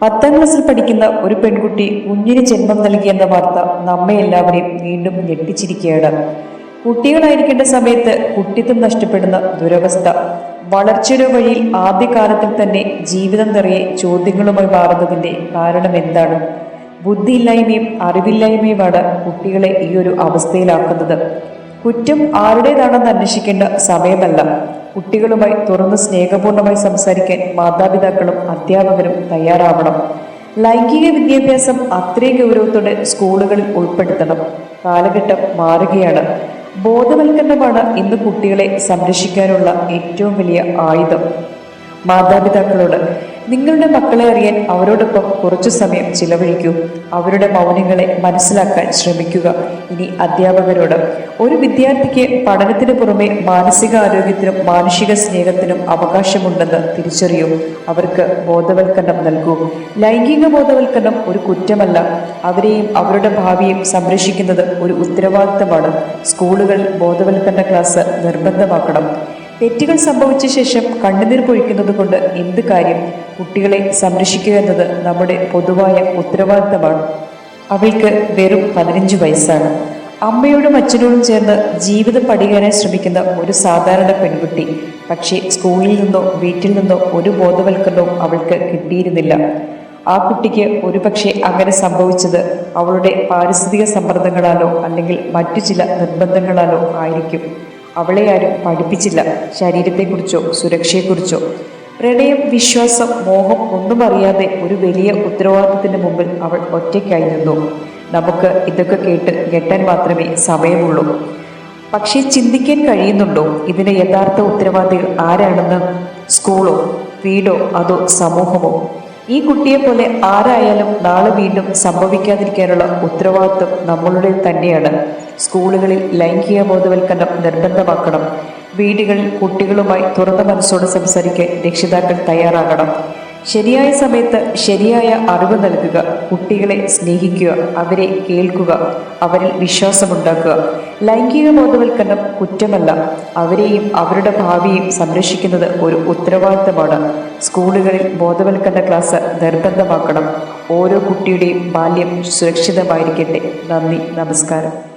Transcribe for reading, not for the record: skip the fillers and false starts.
10ാം ക്ലാസ്സിൽ പഠിക്കുന്ന ഒരു പെൺകുട്ടി കുഞ്ഞിന് ജന്മം നൽകിയെന്ന വാർത്ത നമ്മെ എല്ലാവരെയും വീണ്ടും ഞെട്ടിച്ചിരിക്കുകയാണ്. കുട്ടികളായിരിക്കേണ്ട സമയത്ത് കുട്ടിത്വം നഷ്ടപ്പെടുന്ന ദുരവസ്ഥ, വളർച്ചയുടെ വഴിയിൽ ആദ്യകാലത്തിൽ തന്നെ ജീവിതം നിറയെ ചോദ്യങ്ങളുമായി മാറുന്നതിന്റെ കാരണം എന്താണ്? ബുദ്ധിയില്ലായ്മയും അറിവില്ലായ്മയുമാണ് കുട്ടികളെ ഈ ഒരു അവസ്ഥയിലാക്കുന്നത്. കുറ്റം ആരുടേതാണെന്ന് അന്വേഷിക്കേണ്ട സമയമല്ല. കുട്ടികളുമായി തുറന്ന് സ്നേഹപൂർണമായി സംസാരിക്കാൻ മാതാപിതാക്കളും അധ്യാപകരും തയ്യാറാവണം. ലൈംഗിക വിദ്യാഭ്യാസം അത്രയും ഗൗരവത്തോടെ സ്കൂളുകളിൽ ഉൾപ്പെടുത്തണം. കാലഘട്ടം മാറുകയാണ്. ബോധവൽക്കരണമാണ് ഇന്ന് കുട്ടികളെ സംരക്ഷിക്കാനുള്ള ഏറ്റവും വലിയ ആയുധം. മാതാപിതാക്കളോട് നിങ്ങളുടെ മക്കളെ അറിയാൻ അവരോടൊപ്പം കുറച്ചു സമയം ചിലവഴിക്കൂ. അവരുടെ മൗനങ്ങളെ മനസ്സിലാക്കാൻ ശ്രമിക്കുക. ഇനി അധ്യാപകരോട്, ഒരു വിദ്യാർത്ഥിക്ക് പഠനത്തിന് പുറമെ മാനസിക ആരോഗ്യത്തിനും മാനുഷിക സ്നേഹത്തിനും അവകാശമുണ്ടെന്ന് തിരിച്ചറിയൂ. അവർക്ക് ബോധവൽക്കരണം നൽകൂ. ലൈംഗിക ബോധവൽക്കരണം ഒരു കുറ്റമല്ല. അവരെയും അവരുടെ ഭാവിയും സംരക്ഷിക്കുന്നത് ഒരു ഉത്തരവാദിത്തമാണ്. സ്കൂളുകളിൽ ബോധവൽക്കരണ ക്ലാസ് നിർബന്ധമാക്കണം. തെറ്റുകൾ സംഭവിച്ച ശേഷം കണ്ണുനീർ പൊഴിക്കുന്നത് കൊണ്ട് എന്ത് കാര്യം? കുട്ടികളെ സംരക്ഷിക്കുക എന്നത് നമ്മുടെ പൊതുവായ ഉത്തരവാദിത്തമാണ്. അവൾക്ക് വെറും 15 വയസ്സാണ്. അമ്മയോടും അച്ഛനോടും ചേർന്ന് ജീവിതം പഠിക്കാനായി ശ്രമിക്കുന്ന ഒരു സാധാരണ പെൺകുട്ടി. പക്ഷേ സ്കൂളിൽ നിന്നോ വീട്ടിൽ നിന്നോ ഒരു ബോധവൽക്കരണവും അവൾക്ക് കിട്ടിയിരുന്നില്ല. ആ കുട്ടിക്ക് ഒരുപക്ഷെ അങ്ങനെ സംഭവിച്ചത് അവളുടെ പാരിസ്ഥിതിക സമ്മർദ്ദങ്ങളാലോ അല്ലെങ്കിൽ മറ്റു ചില നിർബന്ധങ്ങളാലോ ആയിരിക്കും. അവളെ ആരും പഠിപ്പിച്ചില്ല ശരീരത്തെക്കുറിച്ചോ സുരക്ഷയെക്കുറിച്ചോ. പ്രണയം, വിശ്വാസം, മോഹം ഒന്നും അറിയാതെ ഒരു വലിയ ഉത്തരവാദിത്തത്തിന് മുമ്പിൽ അവൾ ഒറ്റയ്ക്കായി നിന്നു. നമുക്ക് ഇതൊക്കെ കേട്ട് ഞെട്ടാൻ മാത്രമേ സമയമുള്ളൂ. പക്ഷേ ചിന്തിക്കാൻ കഴിയുന്നുണ്ടോ ഇതിന് യഥാർത്ഥ ഉത്തരവാദികൾ ആരാണെന്ന്? സ്കൂളോ, വീടോ, അതോ സമൂഹമോ? ഈ കുട്ടിയെ പോലെ ആരായാലും നാളെ വീണ്ടും സംഭവിക്കാതിരിക്കാനുള്ള ഉത്തരവാദിത്വം നമ്മളുടെ തന്നെയാണ്. സ്കൂളുകളിൽ ലൈംഗിക ബോധവൽക്കരണം നിർബന്ധമാക്കണം. വീടുകളിൽ കുട്ടികളുമായി തുറന്ന മനസ്സോടെ സംസാരിക്കാൻ രക്ഷിതാക്കൾ തയ്യാറാകണം. ശരിയായ സമയത്ത് ശരിയായ അറിവ് നൽകുക. കുട്ടികളെ സ്നേഹിക്കുക, അവരെ കേൾക്കുക, അവരിൽ വിശ്വാസമുണ്ടാക്കുക. ലൈംഗിക ബോധവൽക്കരണം കുറ്റമല്ല. അവരെയും അവരുടെ ഭാവിയെയും സംരക്ഷിക്കുന്നത് ഒരു ഉത്തരവാദിത്തമാണ്. സ്കൂളുകളിൽ ബോധവൽക്കരണ ക്ലാസ് നിർബന്ധമാക്കണം. ഓരോ കുട്ടിയുടെയും ബാല്യം സുരക്ഷിതമായിരിക്കട്ടെ. നന്ദി, നമസ്കാരം.